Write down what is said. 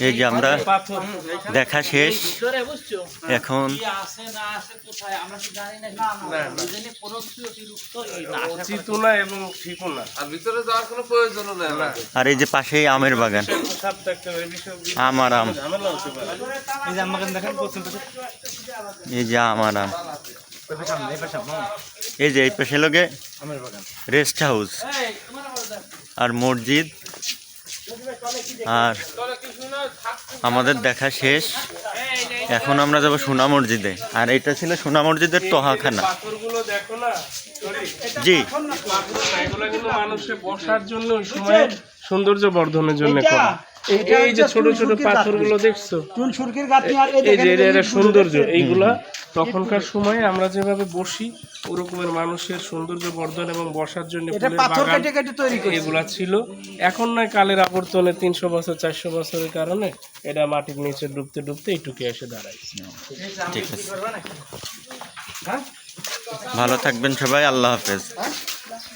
এই যে আমরা দেখা শেষ, এখন আর এই যে পাশেই আমের বাগান, আমার আম, এই যে আমার আম, এই যে এই পাশে লোকে রেস্ট হাউস আর মসজিদ। আর আমাদের দেখা শেষ, এখন আমরা যাবো সোনা মসজিদে। আর এটা ছিল সোনা মসজিদের তোহাখানা। জি, মানুষের বসার জন্য সৌন্দর্য বর্ধনের জন্য করা। এই যে ছোট ছোট পাথরগুলো দেখছো, এই যে এর সৌন্দর্য, এইগুলা তখনকার সময়ে আমরা যেভাবে বসি ওরকমের মানুষের সৌন্দর্য বর্ধন এবং বসার জন্য এগুলা ছিল। এখন নয়, কালের আবর্তনে 300 বছর 400 বছরের কারণে এটা মাটির নিচে ডুবতে ডুবতে এইটুকু এসে দাঁড়ায়। ঠিক আছে, ভালো থাকবেন সবাই, আল্লাহ হাফেজ।